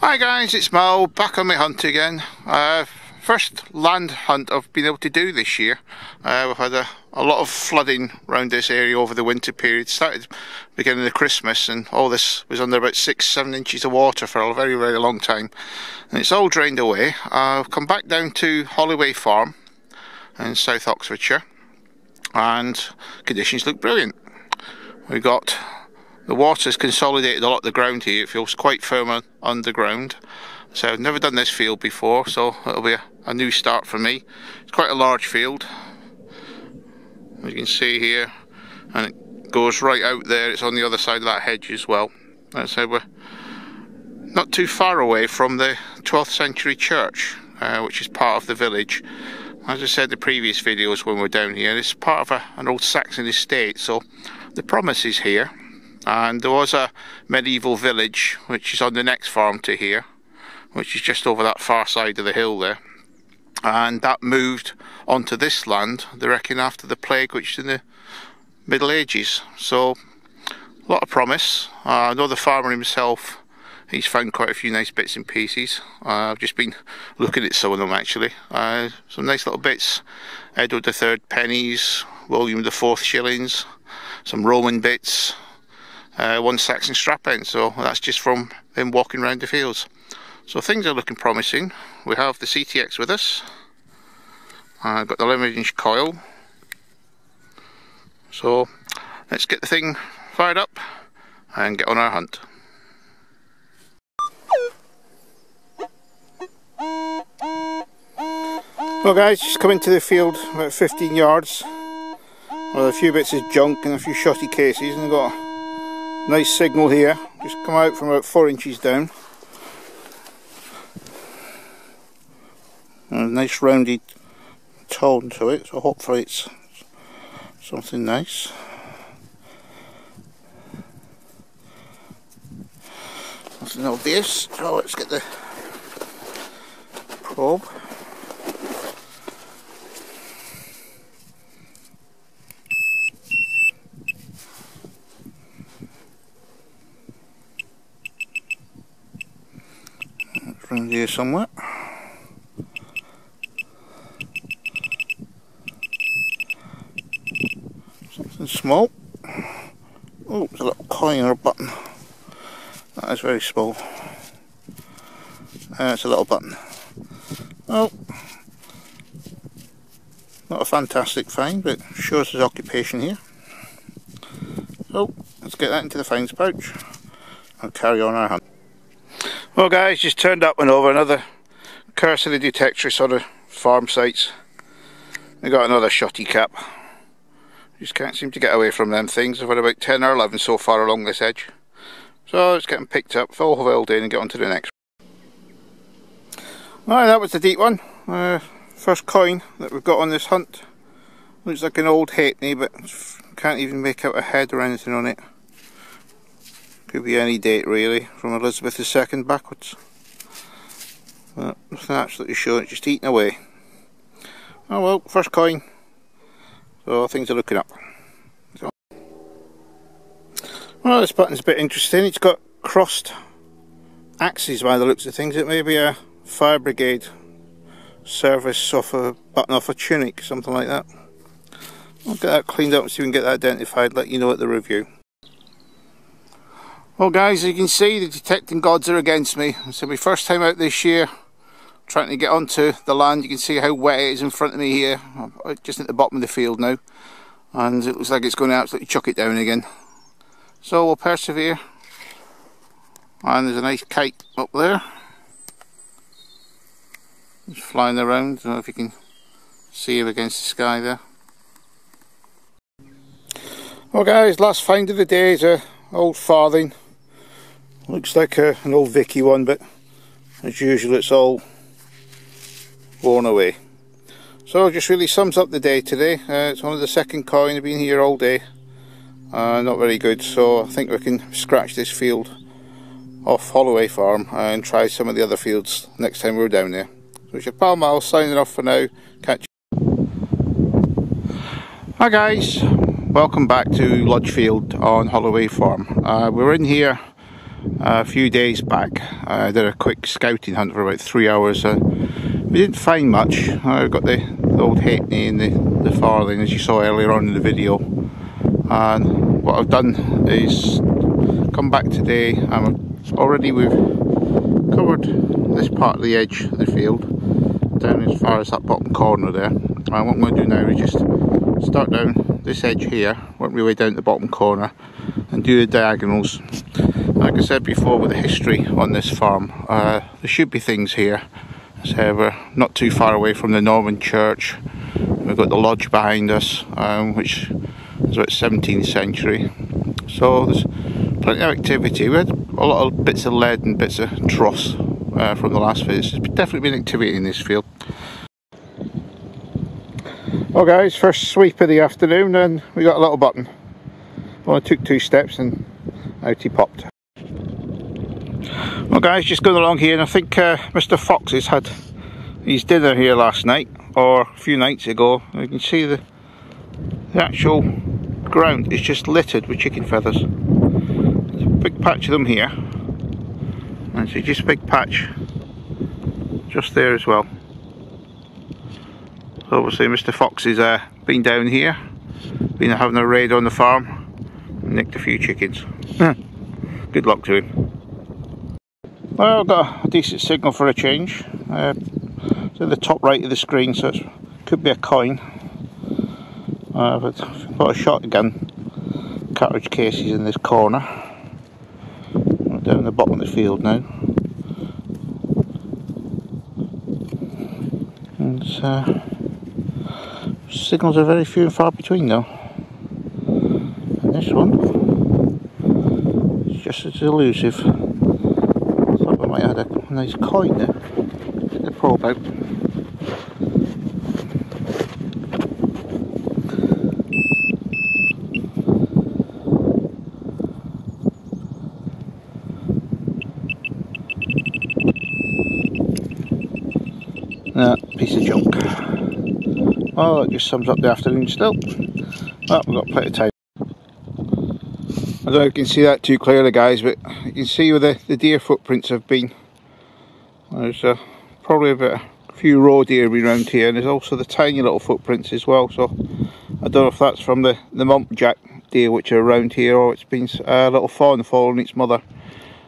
Hi guys, it's Mal, back on my hunt again. First land hunt I've been able to do this year. We've had a lot of flooding around this area over the winter period. Started beginning of Christmas, and all this was under about 6-7 inches of water for a very long time, and it's all drained away. I've come back down to Holloway Farm in South Oxfordshire, and conditions look brilliant. We've got the water's consolidated a lot of the ground here. It feels quite firm underground. So I've never done this field before, so it'll be a new start for me. It's quite a large field, as you can see here, and it goes right out there. It's on the other side of that hedge as well. So we're not too far away from the 12th century church, which is part of the village. As I said in the previous videos when we're down here, it's part of an old Saxon estate, so the promise is here. And there was a medieval village which is on the next farm to here, which is just over that far side of the hill there, and that moved onto this land, they reckon, after the plague, which is in the Middle Ages. So a lot of promise. I know the farmer himself, he's found quite a few nice bits and pieces. I've just been looking at some of them actually. Some nice little bits: Edward III pennies, William IV shillings, some Roman bits, one Saxon strap end. So that's just from him walking around the fields. So things are looking promising. We have the CTX with us. I've got the 11-inch coil. So let's get the thing fired up and get on our hunt. Well guys, just come into the field about 15 yards with a few bits of junk and a few shotty cases, and got a nice signal here. Just come out from about 4 inches down. A nice rounded tone to it, so hopefully it's something nice. Nothing obvious, so let's get the probe. It's around here somewhere. Something small. Oh, there's a little coin or a button. That is very small. It's a little button. Oh, not a fantastic find, but shows his occupation here. So let's get that into the finds pouch and carry on our hunt. Well guys, just turned up and over another curse of the detectorists on the farm sites. We got another shotty cap. Just can't seem to get away from them things. I've had about 10 or 11 so far along this edge. So let's get them picked up, fill oiled in, and get on to the next one. Right, that was the deep one. First coin that we've got on this hunt. Looks like an old halfpenny, but can't even make out a head or anything on it. Could be any date really, from Elizabeth II backwards. But nothing absolutely sure, it's just eating away. Oh well, first coin. So things are looking up. So. Well, this button's a bit interesting. It's got crossed axes by the looks of things. It may be a fire brigade service off a button off a tunic, something like that. I'll get that cleaned up and see if we can get that identified, let you know at the review. Well guys, as you can see, the detecting gods are against me. So my first time out this year, trying to get onto the land. You can see how wet it is in front of me here. I'm just at the bottom of the field now, and it looks like it's going to absolutely chuck it down again. So we'll persevere. And there's a nice kite up there. It's flying around. I don't know if you can see him against the sky there. Well guys, last find of the day is a old farthing. Looks like an old Vicky one, but as usual it's all worn away. So it just really sums up the day today. It's only the second coin. I've been here all day. Not very good, so I think we can scratch this field off Holloway Farm and try some of the other fields next time we're down there. So it's your pal Mal signing off for now. Catch you. Hi guys, welcome back to Lodge Field on Holloway Farm. We're in here a few days back. I did a quick scouting hunt for about 3 hours. We didn't find much. I got the old halfpenny and the farthing, as you saw earlier on in the video. And what I've done is come back today. Already we've covered this part of the edge of the field down as far as that bottom corner there. And what I'm going to do now is just start down this edge here, work my way down to the bottom corner and do the diagonals. Like I said before, with the history on this farm, there should be things here. So we're not too far away from the Norman church. We've got the lodge behind us, which is about 17th century. So there's plenty of activity. We had a lot of bits of lead and bits of dross from the last visit. There's definitely been activity in this field. Well guys, first sweep of the afternoon and we got a little button. Well, I took 2 steps and out he popped. Well guys, just going along here, and I think Mr. Fox has had his dinner here last night, or a few nights ago. You can see the actual ground is just littered with chicken feathers. There's a big patch of them here, and so just a big patch just there as well. So obviously Mr. Fox has been down here, been having a raid on the farm, and nicked a few chickens. Good luck to him. Well, I've got a decent signal for a change. It's in the top right of the screen, so it could be a coin. But I've got a shotgun cartridge cases in this corner. I'm down the bottom of the field now. And signals are very few and far between though. And this one is just as elusive. I might have had a nice coin there. Get the probe out. Piece of junk. Oh, that just sums up the afternoon still. Well, we've got plenty of time. I don't know if you can see that too clearly guys, but you can see where the deer footprints have been. There's probably a few roe deer around here, and there's also the tiny little footprints as well. So I don't know if that's from the mumpjack deer which are around here, or it's been a little fawn following its mother.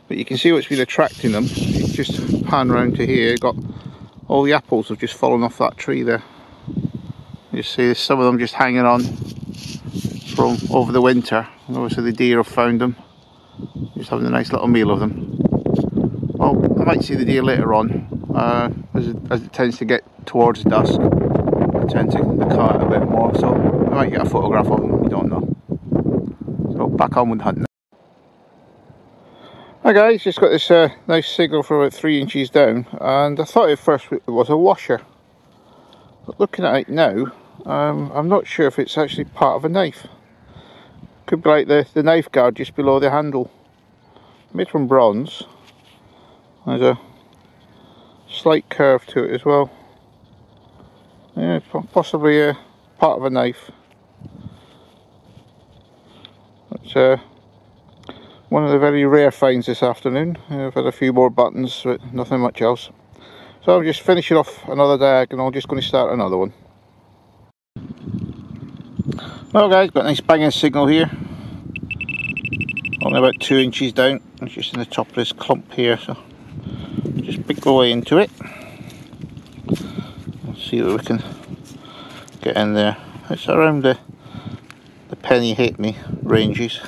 But you can see what's been attracting them. You just pan round to here, got all the apples have just fallen off that tree there. You see there's some of them just hanging on from over the winter, and obviously the deer have found them, just having a nice little meal of them. Well, I might see the deer later on, as it tends to get towards dusk. I tend to cut out a bit more, so I might get a photograph of them, we don't know. So back on with hunting. Hi guys, just got this nice signal from about 3 inches down, and I thought at first it was a washer, but looking at it now, I'm not sure if it's actually part of a knife. Could be like the knife guard just below the handle. Made from bronze. There's a slight curve to it as well. Yeah, possibly a part of a knife. It's one of the very rare finds this afternoon. I've had a few more buttons, but nothing much else. So I'm just finishing off another diagonal, just going to start another one. Well guys, got a nice banging signal here. Only about 2 inches down. It's just in the top of this clump here, so just pick my way into it. Let's see what we can get in there. It's around the penny halfpenny ranges.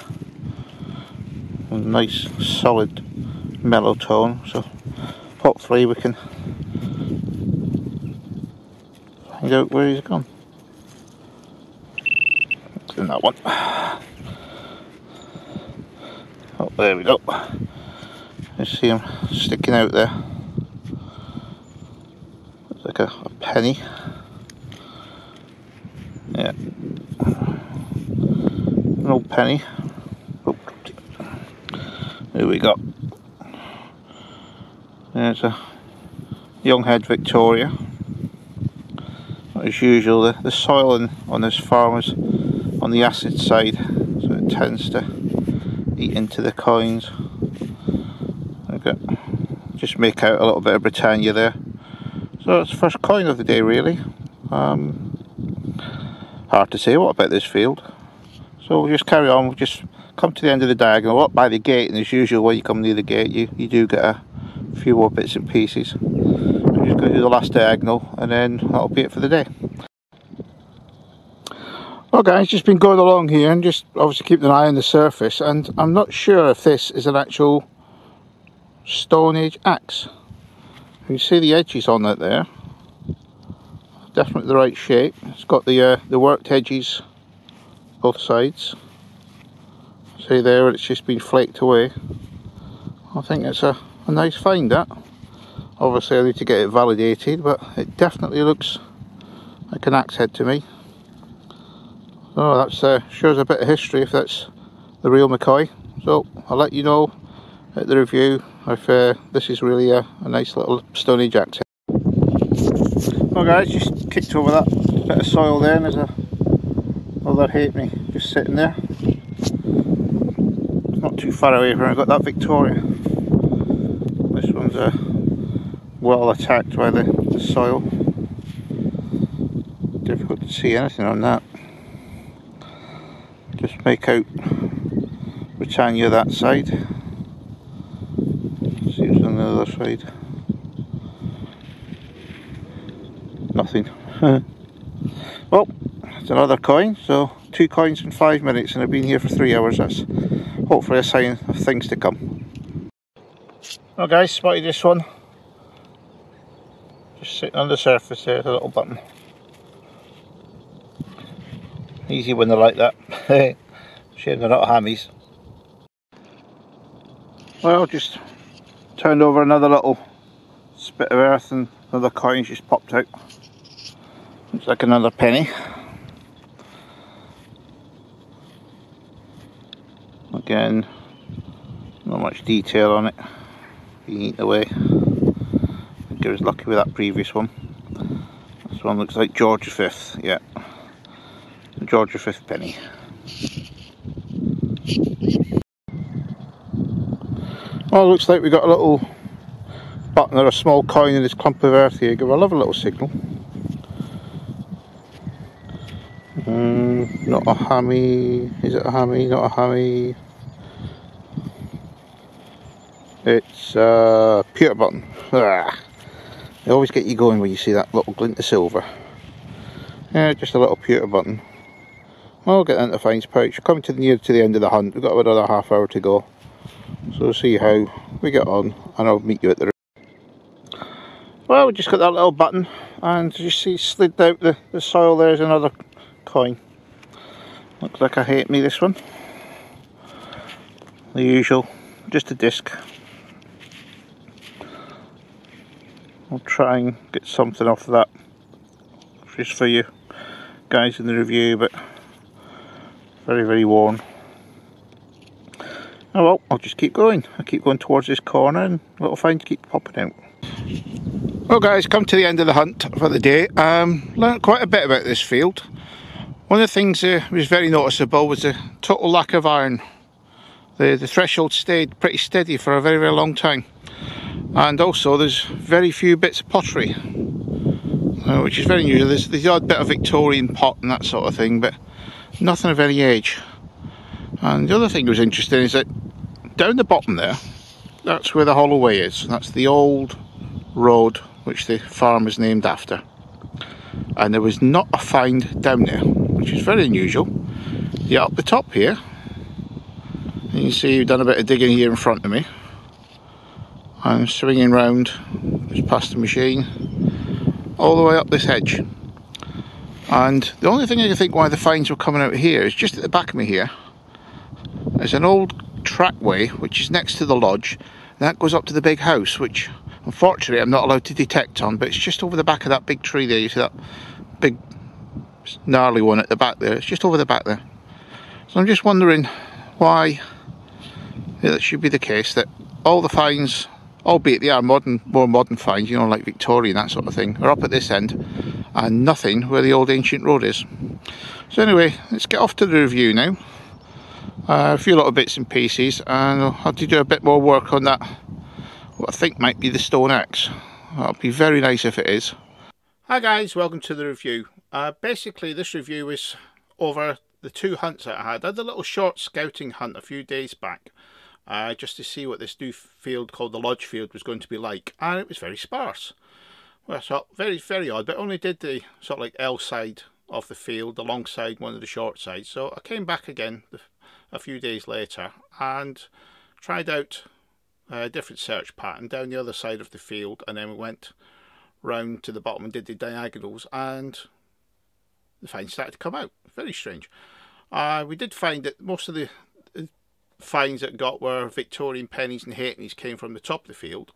A nice solid mellow tone, so hopefully we can find out where he's gone. It's in that one. Oh, there we go. You see him sticking out there. Looks like a penny. Yeah, an old penny. Oh, there we go. There's a young head Victoria. As usual, the soil on this farm is on the acid side, so it tends to eat into the coins. just make out a little bit of Britannia there. So it's the first coin of the day really. Hard to say what about this field. So we'll just carry on, we'll just come to the end of the diagonal, up by the gate, and as usual when you come near the gate you do get a few more bits and pieces. I'm just going to do the last diagonal and then that'll be it for the day. Well guys, just been going along here and just obviously keeping an eye on the surface, and I'm not sure if this is an actual Stone Age axe. You can see the edges on it there. Definitely the right shape. It's got the worked edges both sides. See there, it's just been flaked away. I think it's a nice find, that. Obviously I need to get it validated, but it definitely looks like an axe head to me. So that shows a bit of history if that's the real McCoy. So I'll let you know at the review if this is really a nice little Stone Age axe head. Well guys, just kicked over that bit of soil there, and there's another halfpenny just sitting there. It's not too far away from where I got that Victoria. This one's well attacked by the soil. Difficult to see anything on that. Just make out Britannia that side. See what's on the other side. Nothing. Well, it's another coin, so 2 coins in 5 minutes, and I've been here for 3 hours. That's hopefully a sign of things to come. Well guys, spotted this one. Just sitting on the surface there, a little button. Easy when they're like that. Shame they're not hammies. Well, just turned over another little spit of earth and another coin just popped out. Looks like another penny. Again, not much detail on it. Being eaten away. I think I was lucky with that previous one. This one looks like George V, yeah. The George V penny. Well, looks like we got a little button or a small coin in this clump of earth here. Give a lovely little signal. Not a hammy. Is it a hammy? Not a hammy. It's a pewter button. They always get you going when you see that little glint of silver. Yeah, just a little pewter button. I'll get into Fine's pouch. Coming near to the end of the hunt. We've got about another half hour to go. So we'll see how we get on, and I'll meet you at the... Well, we just got that little button, and you see slid out the soil. There's another coin. Looks like a halfpenny, this one. The usual, just a disc. I'll try and get something off of that just for you guys in the review, but very, very worn. Oh well, I'll just keep going. I'll keep going towards this corner and little finds keep popping out. Well guys, come to the end of the hunt for the day. Learned quite a bit about this field. One of the things that was very noticeable was the total lack of iron. The threshold stayed pretty steady for a very, very long time. And also there's very few bits of pottery, which is very unusual. There's the odd bit of Victorian pot and that sort of thing, but nothing of any age. And the other thing that was interesting is that down the bottom there, that's where the hollow way is. That's the old road which the farm is named after. And there was not a find down there, which is very unusual. Yeah, up the top here, and you can see we've done a bit of digging here in front of me. I'm swinging round just past the machine all the way up this hedge. And the only thing I can think why the finds were coming out here is just at the back of me here. There's an old trackway which is next to the lodge, and that goes up to the big house, which unfortunately I'm not allowed to detect on, but it's just over the back of that big tree there. You see that big gnarly one at the back there? It's just over the back there. So I'm just wondering why that should be the case, that all the finds, albeit they are more modern finds, you know, like Victorian, that sort of thing, are up at this end, and nothing where the old ancient road is. So anyway, let's get off to the review now. A few little bits and pieces, and I'll have to do a bit more work on that what I think might be the stone axe. That'll be very nice if it is. Hi guys, welcome to the review. Basically this review is over the 2 hunts that I had. I had a little short scouting hunt a few days back, just to see what this new field called the Lodge field was going to be like, and it was very sparse. Well, so very, very odd, but only did the sort of like L side of the field alongside one of the short sides. So I came back again a few days later and tried out a different search pattern down the other side of the field, and then we went round to the bottom and did the diagonals, and the finds started to come out. Very strange. We did find that most of the finds that got were Victorian pennies and halfpennies came from the top of the field,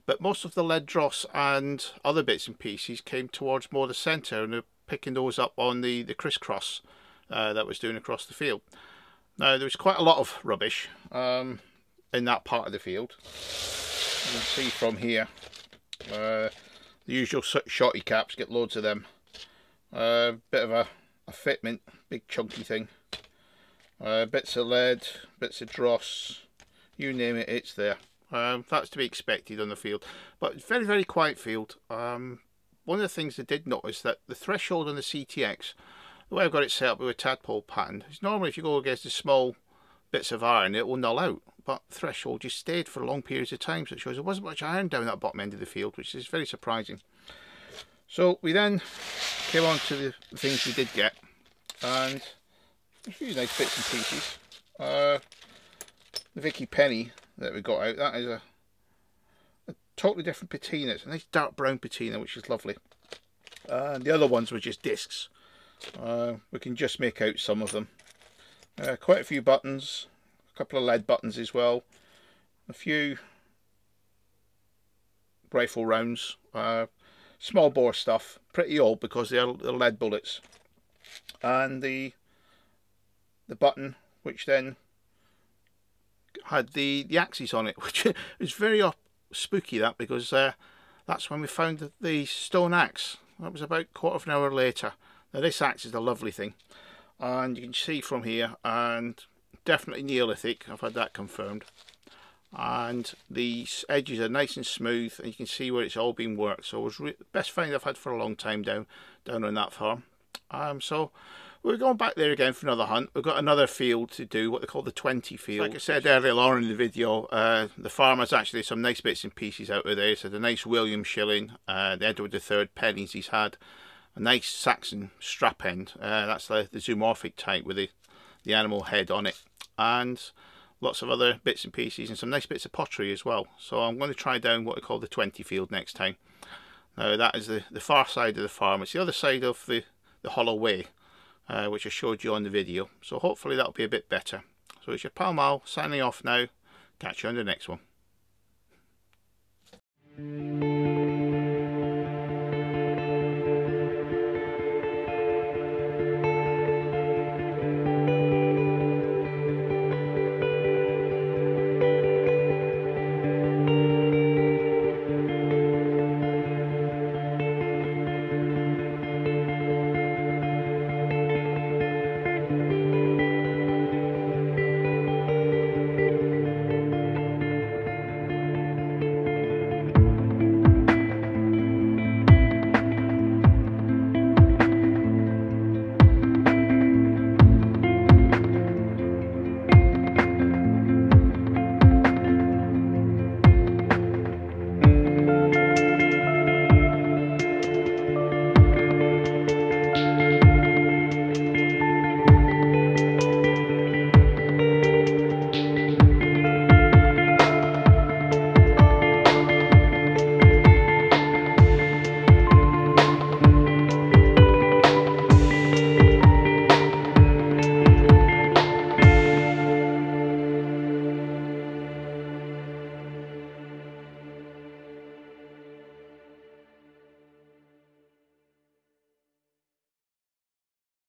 but most of the lead dross and other bits and pieces came towards more the centre, and they're picking those up on the crisscross that was doing across the field. Now there was quite a lot of rubbish in that part of the field. You can see from here the usual shotty caps, get loads of them. Bit of a fitment, big chunky thing. Bits of lead, bits of dross, you name it, it's there. That's to be expected on the field, but very, very quiet field. One of the things I did notice that the threshold on the CTX, the way I've got it set up with a tadpole pattern, is normally if you go against the small bits of iron it will null out, but threshold just stayed for long periods of time, so it shows there wasn't much iron down that bottom end of the field, which is very surprising. So we then came on to the things we did get, and a few nice bits and pieces. The Vicky penny that we got out, that is a totally different patina. It's a nice dark brown patina, which is lovely. And the other ones were just discs. We can just make out some of them. Quite a few buttons, a couple of lead buttons as well, a few rifle rounds, small bore stuff, pretty old because they're lead bullets, and the button which then had the axes on it, which is very spooky, that, because that's when we found the stone axe. That was about a quarter of an hour later. Now this axe is a lovely thing, and you can see from here, and definitely Neolithic, I've had that confirmed, and the edges are nice and smooth, and you can see where it's all been worked. So it was the best find I've had for a long time down on that farm. So we're going back there again for another hunt. We've got another field to do, what they call the 20 field. Like I said earlier on in the video, the farmer's actually some nice bits and pieces out of there. So the nice William shilling, the Edward III pennies he's had, a nice Saxon strap end, that's the zoomorphic type with the animal head on it, and lots of other bits and pieces, and some nice bits of pottery as well. So I'm going to try down what I call the 20 field next time. Now that is the far side of the farm. It's the other side of the hollow way, which I showed you on the video. So hopefully that'll be a bit better. So it's your pal Mal signing off now. Catch you on the next one.